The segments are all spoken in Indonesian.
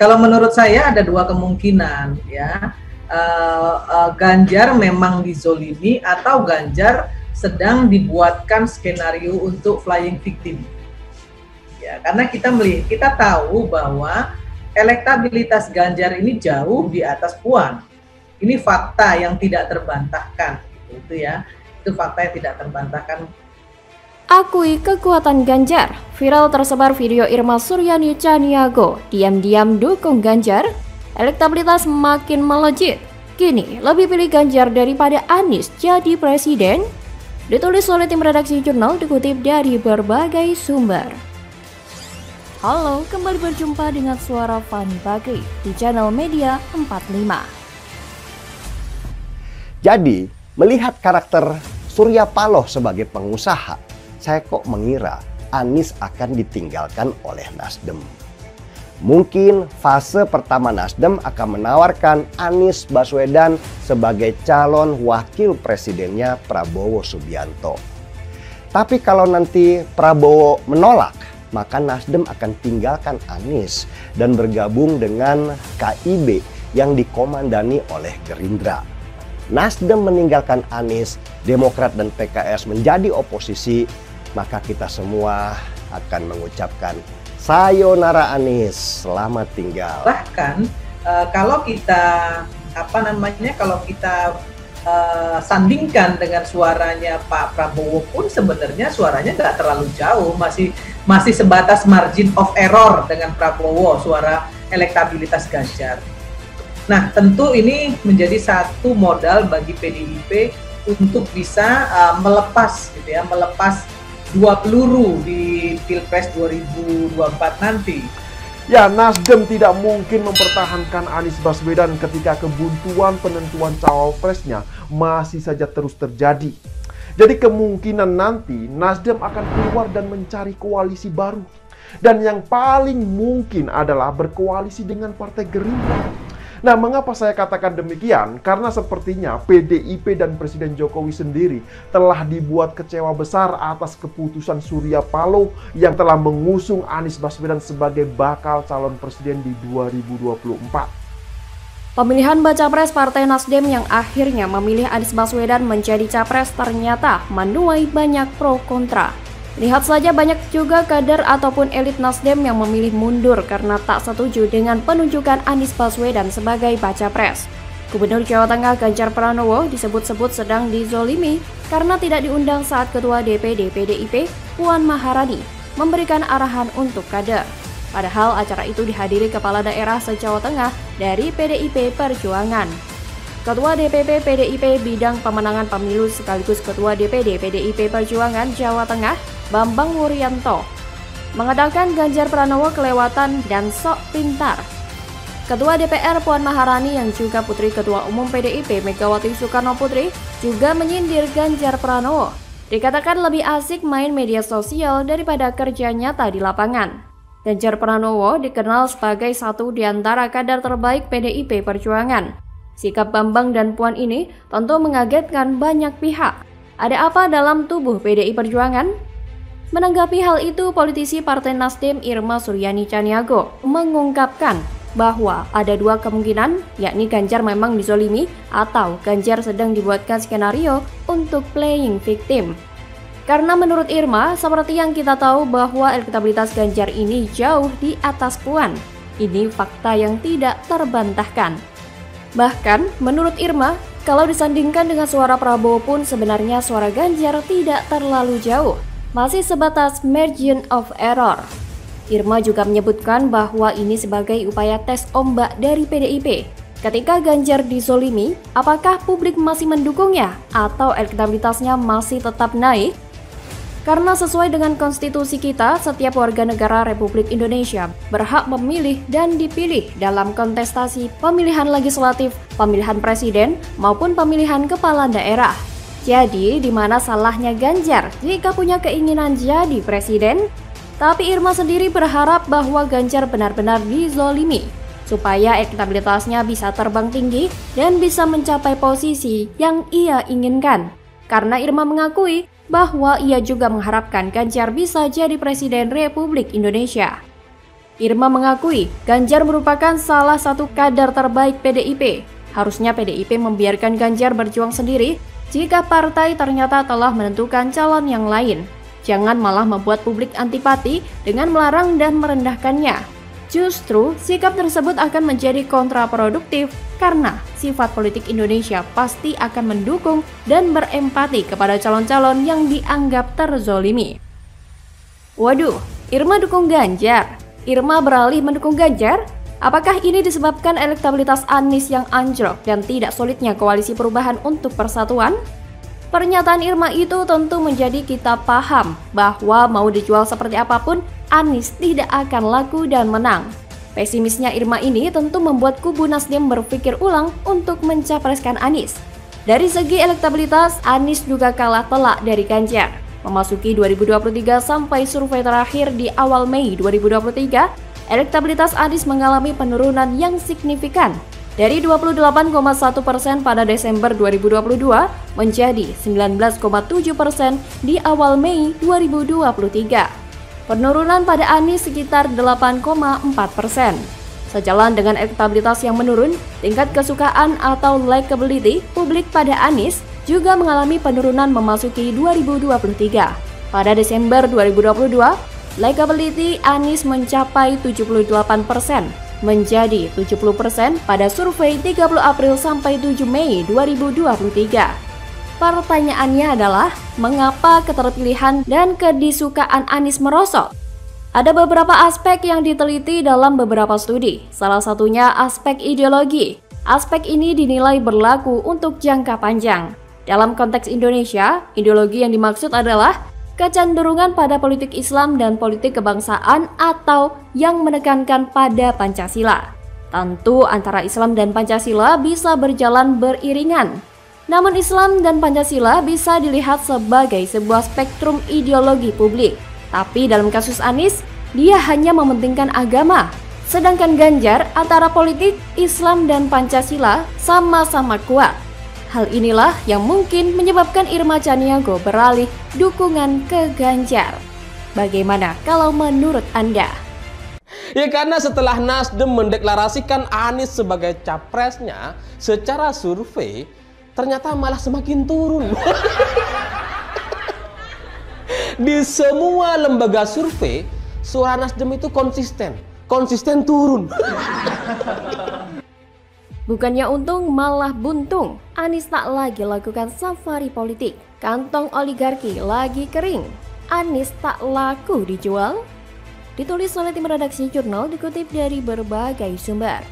Kalau menurut saya ada dua kemungkinan ya. Ganjar memang dizolimi atau Ganjar sedang dibuatkan skenario untuk flying victim. Ya, karena kita tahu bahwa elektabilitas Ganjar ini jauh di atas Puan. Ini fakta yang tidak terbantahkan, gitu ya. Itu fakta yang tidak terbantahkan. Akui kekuatan Ganjar. Viral tersebar video Irma Suryani Caniago diam-diam dukung Ganjar. Elektabilitas makin melejit. Kini lebih pilih Ganjar daripada Anies jadi presiden. Ditulis oleh tim redaksi jurnal, dikutip dari berbagai sumber. Halo, kembali berjumpa dengan suara Fani Bakri di channel Media 45. Jadi, melihat karakter Surya Paloh sebagai pengusaha, saya kok mengira Anies akan ditinggalkan oleh Nasdem. Mungkin fase pertama Nasdem akan menawarkan Anies Baswedan sebagai calon wakil presidennya Prabowo Subianto. Tapi kalau nanti Prabowo menolak, maka Nasdem akan tinggalkan Anies dan bergabung dengan KIB yang dikomandani oleh Gerindra. Nasdem meninggalkan Anies, Demokrat dan PKS menjadi oposisi, maka kita semua akan mengucapkan sayonara Anies, selamat tinggal. Bahkan kalau kita sandingkan dengan suaranya Pak Prabowo pun sebenarnya suaranya nggak terlalu jauh, masih sebatas margin of error dengan Prabowo, suara elektabilitas Ganjar. Nah, tentu ini menjadi satu modal bagi PDIP untuk bisa melepas dua peluru di Pilpres 2024 nanti. Ya, Nasdem tidak mungkin mempertahankan Anies Baswedan ketika kebuntuan penentuan cawapresnya masih saja terus terjadi. Jadi kemungkinan nanti Nasdem akan keluar dan mencari koalisi baru. Dan yang paling mungkin adalah berkoalisi dengan Partai Gerindra. Nah, mengapa saya katakan demikian? Karena sepertinya PDIP dan Presiden Jokowi sendiri telah dibuat kecewa besar atas keputusan Surya Paloh yang telah mengusung Anies Baswedan sebagai bakal calon presiden di 2024. Pemilihan baca pres Partai Nasdem yang akhirnya memilih Anies Baswedan menjadi capres ternyata menuai banyak pro kontra. Lihat saja banyak juga kader ataupun elit Nasdem yang memilih mundur karena tak setuju dengan penunjukan Anies Baswedan sebagai baca pres. Gubernur Jawa Tengah Ganjar Pranowo disebut-sebut sedang dizolimi karena tidak diundang saat Ketua DPD PDIP Puan Maharani memberikan arahan untuk kader. Padahal acara itu dihadiri kepala daerah se-Jawa Tengah dari PDIP Perjuangan. Ketua DPP PDIP bidang pemenangan pemilu sekaligus Ketua DPD PDIP Perjuangan Jawa Tengah Bambang Wuryanto mengatakan Ganjar Pranowo kelewatan dan sok pintar. Ketua DPR Puan Maharani yang juga putri Ketua Umum PDIP Megawati Soekarno Putri juga menyindir Ganjar Pranowo. Dikatakan lebih asik main media sosial daripada kerja nyata di lapangan. Ganjar Pranowo dikenal sebagai satu di antara kader terbaik PDIP Perjuangan. Sikap Bambang dan Puan ini tentu mengagetkan banyak pihak. Ada apa dalam tubuh PDI Perjuangan? Menanggapi hal itu, politisi Partai Nasdem Irma Suryani Caniago mengungkapkan bahwa ada dua kemungkinan, yakni Ganjar memang dizolimi atau Ganjar sedang dibuatkan skenario untuk playing victim. Karena menurut Irma, seperti yang kita tahu bahwa elektabilitas Ganjar ini jauh di atas Puan. Ini fakta yang tidak terbantahkan. Bahkan, menurut Irma, kalau disandingkan dengan suara Prabowo pun sebenarnya suara Ganjar tidak terlalu jauh. Masih sebatas margin of error. Irma juga menyebutkan bahwa ini sebagai upaya tes ombak dari PDIP. Ketika Ganjar dizolimi, apakah publik masih mendukungnya atau elektabilitasnya masih tetap naik? Karena sesuai dengan konstitusi kita, setiap warga negara Republik Indonesia berhak memilih dan dipilih dalam kontestasi pemilihan legislatif, pemilihan presiden, maupun pemilihan kepala daerah. Jadi, di mana salahnya Ganjar jika punya keinginan jadi presiden? Tapi Irma sendiri berharap bahwa Ganjar benar-benar dizolimi, supaya elektabilitasnya bisa terbang tinggi dan bisa mencapai posisi yang ia inginkan. Karena Irma mengakui bahwa ia juga mengharapkan Ganjar bisa jadi presiden Republik Indonesia. Irma mengakui Ganjar merupakan salah satu kader terbaik PDIP. Harusnya PDIP membiarkan Ganjar berjuang sendiri jika partai ternyata telah menentukan calon yang lain. Jangan malah membuat publik antipati dengan melarang dan merendahkannya. Justru, sikap tersebut akan menjadi kontraproduktif karena sifat politik Indonesia pasti akan mendukung dan berempati kepada calon-calon yang dianggap terzolimi. Waduh, Irma dukung Ganjar. Irma beralih mendukung Ganjar? Apakah ini disebabkan elektabilitas Anies yang anjlok dan tidak solidnya koalisi perubahan untuk persatuan? Pernyataan Irma itu tentu menjadi kita paham bahwa mau dijual seperti apapun, Anies tidak akan laku dan menang. Pesimisnya Irma ini tentu membuat kubu Nasdem berpikir ulang untuk mencapreskan Anies. Dari segi elektabilitas, Anies juga kalah telak dari Ganjar. Memasuki 2023 sampai survei terakhir di awal Mei 2023, elektabilitas Anies mengalami penurunan yang signifikan. Dari 28,1% pada Desember 2022 menjadi 19,7% di awal Mei 2023. Penurunan pada Anies sekitar 8,4%. Sejalan dengan elektabilitas yang menurun, tingkat kesukaan atau likability publik pada Anies juga mengalami penurunan memasuki 2023. Pada Desember 2022, likability Anies mencapai 78%, menjadi 70% pada survei 30 April sampai 7 Mei 2023. Pertanyaannya adalah, mengapa keterpilihan dan kedisukaan Anies merosot? Ada beberapa aspek yang diteliti dalam beberapa studi, salah satunya aspek ideologi. Aspek ini dinilai berlaku untuk jangka panjang. Dalam konteks Indonesia, ideologi yang dimaksud adalah kecenderungan pada politik Islam dan politik kebangsaan atau yang menekankan pada Pancasila. Tentu antara Islam dan Pancasila bisa berjalan beriringan. Namun Islam dan Pancasila bisa dilihat sebagai sebuah spektrum ideologi publik. Tapi dalam kasus Anies, dia hanya mementingkan agama. Sedangkan Ganjar antara politik, Islam dan Pancasila sama-sama kuat. Hal inilah yang mungkin menyebabkan Irma Chaniago beralih dukungan ke Ganjar. Bagaimana kalau menurut Anda? Ya karena setelah Nasdem mendeklarasikan Anies sebagai capresnya, secara survei ternyata malah semakin turun. Di semua lembaga survei, suara Nasdem itu konsisten turun. Bukannya untung malah buntung, Anies tak lagi lakukan safari politik. Kantong oligarki lagi kering, Anies tak laku dijual. Ditulis oleh tim redaksi jurnal, dikutip dari berbagai sumber.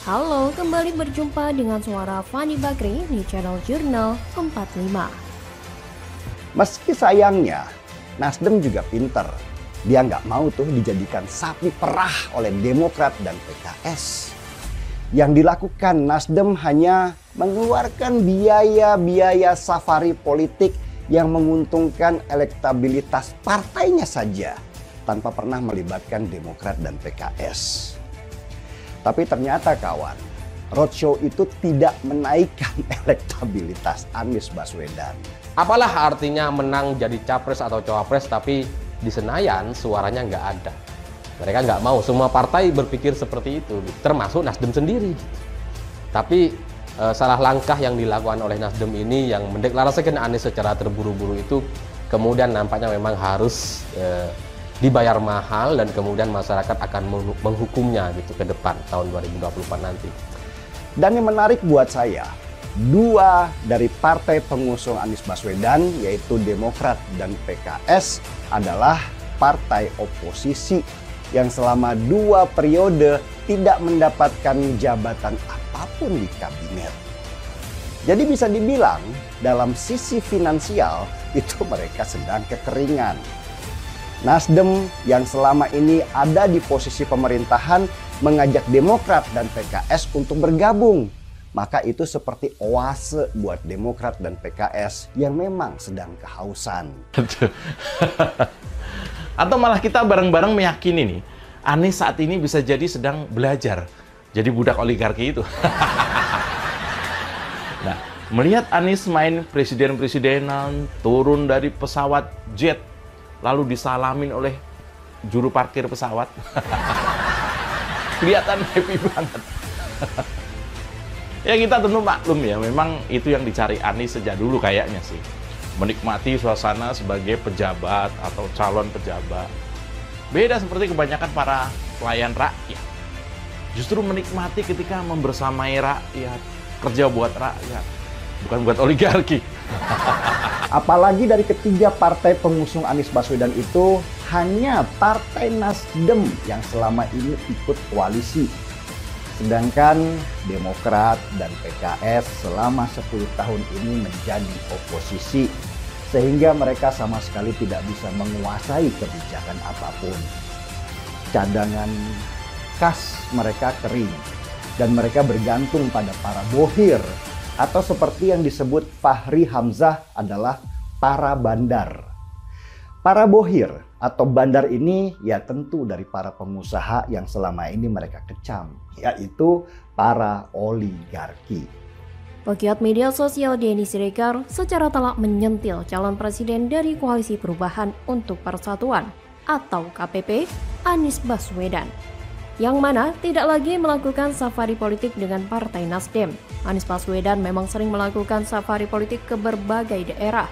Halo, kembali berjumpa dengan suara Fani Bakri di channel Jurnal 45. Meski sayangnya, Nasdem juga pinter. Dia nggak mau tuh dijadikan sapi perah oleh Demokrat dan PKS. Yang dilakukan Nasdem hanya mengeluarkan biaya-biaya safari politik yang menguntungkan elektabilitas partainya saja, tanpa pernah melibatkan Demokrat dan PKS. Tapi ternyata kawan, roadshow itu tidak menaikkan elektabilitas Anies Baswedan. Apalah artinya menang jadi capres atau cawapres tapi di Senayan suaranya nggak ada. Mereka nggak mau, semua partai berpikir seperti itu, termasuk Nasdem sendiri. Tapi salah langkah yang dilakukan oleh Nasdem ini yang mendeklarasikan Anies secara terburu-buru itu kemudian nampaknya memang harus dibayar mahal dan kemudian masyarakat akan menghukumnya gitu ke depan tahun 2024 nanti. Dan yang menarik buat saya, dua dari partai pengusung Anies Baswedan yaitu Demokrat dan PKS adalah partai oposisi yang selama 2 periode tidak mendapatkan jabatan apapun di kabinet. Jadi bisa dibilang dalam sisi finansial itu mereka sedang kekeringan. Nasdem yang selama ini ada di posisi pemerintahan mengajak Demokrat dan PKS untuk bergabung. Maka itu seperti oase buat Demokrat dan PKS yang memang sedang kehausan. Atau malah kita bareng-bareng meyakini nih, Anies saat ini bisa jadi sedang belajar jadi budak oligarki itu. Nah, melihat Anies main presiden-presidenan, turun dari pesawat jet, lalu disalamin oleh juru parkir pesawat. Kelihatan happy banget. Ya kita tentu maklum ya, memang itu yang dicari Anies sejak dulu kayaknya sih. Menikmati suasana sebagai pejabat atau calon pejabat. Beda seperti kebanyakan para pelayan rakyat. Justru menikmati ketika membersamai rakyat, kerja buat rakyat, bukan buat oligarki. Apalagi dari ketiga partai pengusung Anies Baswedan itu hanya Partai Nasdem yang selama ini ikut koalisi. Sedangkan Demokrat dan PKS selama 10 tahun ini menjadi oposisi, sehingga mereka sama sekali tidak bisa menguasai kebijakan apapun. Cadangan kas mereka kering, dan mereka bergantung pada para bohir, atau seperti yang disebut Fahri Hamzah adalah para bandar. Para bohir atau bandar ini ya tentu dari para pengusaha yang selama ini mereka kecam, yaitu para oligarki. Pegiat media sosial Denny Siregar secara telak menyentil calon presiden dari Koalisi Perubahan untuk Persatuan atau KPP, Anies Baswedan, yang mana tidak lagi melakukan safari politik dengan Partai Nasdem. Anies Baswedan memang sering melakukan safari politik ke berbagai daerah,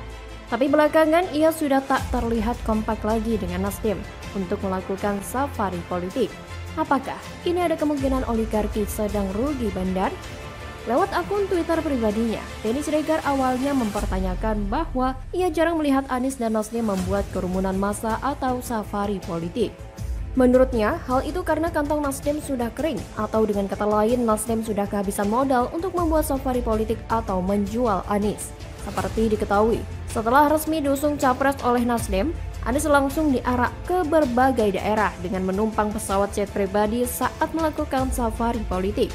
tapi belakangan ia sudah tak terlihat kompak lagi dengan Nasdem untuk melakukan safari politik. Apakah ini ada kemungkinan oligarki sedang rugi bandar? Lewat akun Twitter pribadinya, Denny Siregar awalnya mempertanyakan bahwa ia jarang melihat Anies dan Nasdem membuat kerumunan massa atau safari politik. Menurutnya, hal itu karena kantong Nasdem sudah kering, atau dengan kata lain Nasdem sudah kehabisan modal untuk membuat safari politik atau menjual Anies. Seperti diketahui, setelah resmi diusung capres oleh Nasdem, Anies langsung diarak ke berbagai daerah dengan menumpang pesawat jet pribadi saat melakukan safari politik.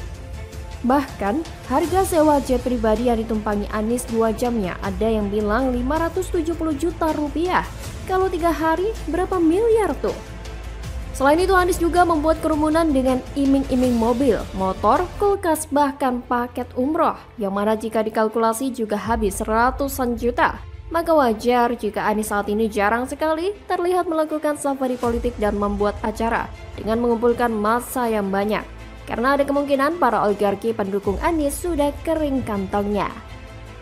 Bahkan, harga sewa jet pribadi yang ditumpangi Anies 2 jamnya ada yang bilang 570 juta rupiah. Kalau 3 hari, berapa miliar tuh? Selain itu, Anies juga membuat kerumunan dengan iming-iming mobil, motor, kulkas, bahkan paket umroh, yang mana jika dikalkulasi juga habis ratusan juta. Maka wajar jika Anies saat ini jarang sekali terlihat melakukan safari politik dan membuat acara dengan mengumpulkan massa yang banyak. Karena ada kemungkinan para oligarki pendukung Anies sudah kering kantongnya.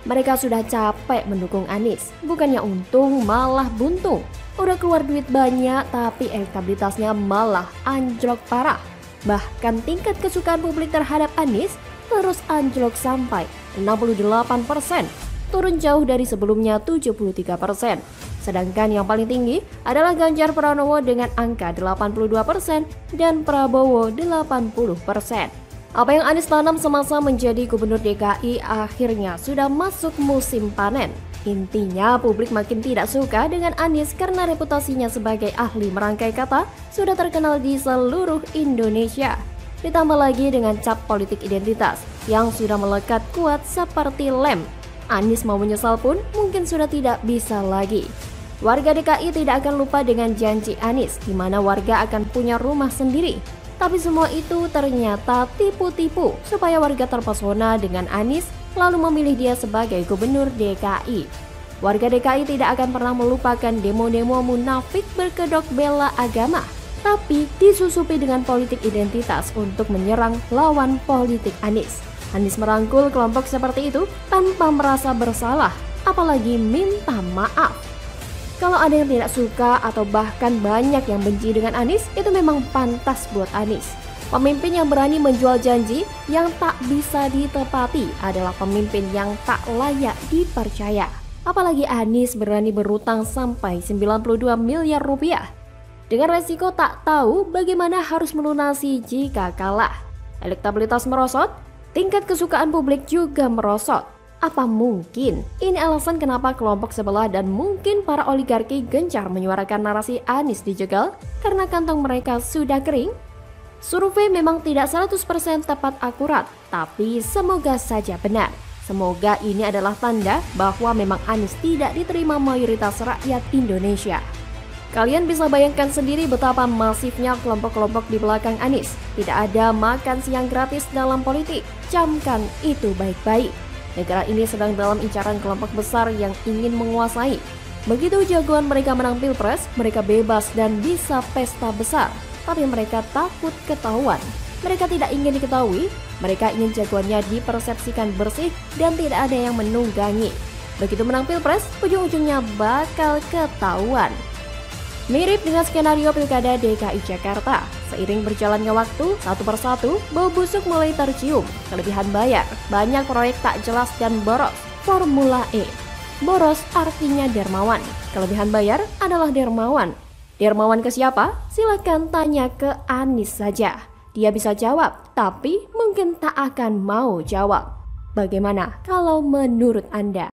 Mereka sudah capek mendukung Anies, bukannya untung malah buntung. Udah keluar duit banyak tapi elektabilitasnya malah anjlok parah. Bahkan tingkat kesukaan publik terhadap Anies terus anjlok sampai 68%, turun jauh dari sebelumnya 73%. Sedangkan yang paling tinggi adalah Ganjar Pranowo dengan angka 82% dan Prabowo 80%. Apa yang Anies tanam semasa menjadi gubernur DKI akhirnya sudah masuk musim panen. Intinya publik makin tidak suka dengan Anies karena reputasinya sebagai ahli merangkai kata sudah terkenal di seluruh Indonesia. Ditambah lagi dengan cap politik identitas yang sudah melekat kuat seperti lem. Anies mau menyesal pun mungkin sudah tidak bisa lagi. Warga DKI tidak akan lupa dengan janji Anies di mana warga akan punya rumah sendiri. Tapi semua itu ternyata tipu-tipu supaya warga terpesona dengan Anies lalu memilih dia sebagai gubernur DKI. Warga DKI tidak akan pernah melupakan demo-demo munafik berkedok bela agama, tapi disusupi dengan politik identitas untuk menyerang lawan politik Anies. Anies merangkul kelompok seperti itu tanpa merasa bersalah, apalagi minta maaf. Kalau ada yang tidak suka atau bahkan banyak yang benci dengan Anies, itu memang pantas buat Anies. Pemimpin yang berani menjual janji yang tak bisa ditepati adalah pemimpin yang tak layak dipercaya. Apalagi Anies berani berutang sampai 92 miliar rupiah. Dengan resiko tak tahu bagaimana harus melunasi jika kalah. Elektabilitas merosot, tingkat kesukaan publik juga merosot. Apa mungkin ini alasan kenapa kelompok sebelah dan mungkin para oligarki gencar menyuarakan narasi Anies dijegal karena kantong mereka sudah kering? Survei memang tidak 100% tepat akurat, tapi semoga saja benar. Semoga ini adalah tanda bahwa memang Anies tidak diterima mayoritas rakyat Indonesia. Kalian bisa bayangkan sendiri betapa masifnya kelompok-kelompok di belakang Anies. Tidak ada makan siang gratis dalam politik. Camkan itu baik-baik. Negara ini sedang dalam incaran kelompok besar yang ingin menguasai. Begitu jagoan mereka menang Pilpres, mereka bebas dan bisa pesta besar. Tapi mereka takut ketahuan. Mereka tidak ingin diketahui, mereka ingin jagoannya dipersepsikan bersih dan tidak ada yang menunggangi. Begitu menang Pilpres, ujung-ujungnya bakal ketahuan. Mirip dengan skenario Pilkada DKI Jakarta, seiring berjalannya waktu, satu persatu bau busuk mulai tercium. Kelebihan bayar, banyak proyek tak jelas dan boros. Formula E. Boros artinya dermawan, kelebihan bayar adalah dermawan. Dermawan ke siapa? Silakan tanya ke Anies saja. Dia bisa jawab, tapi mungkin tak akan mau jawab. Bagaimana kalau menurut Anda?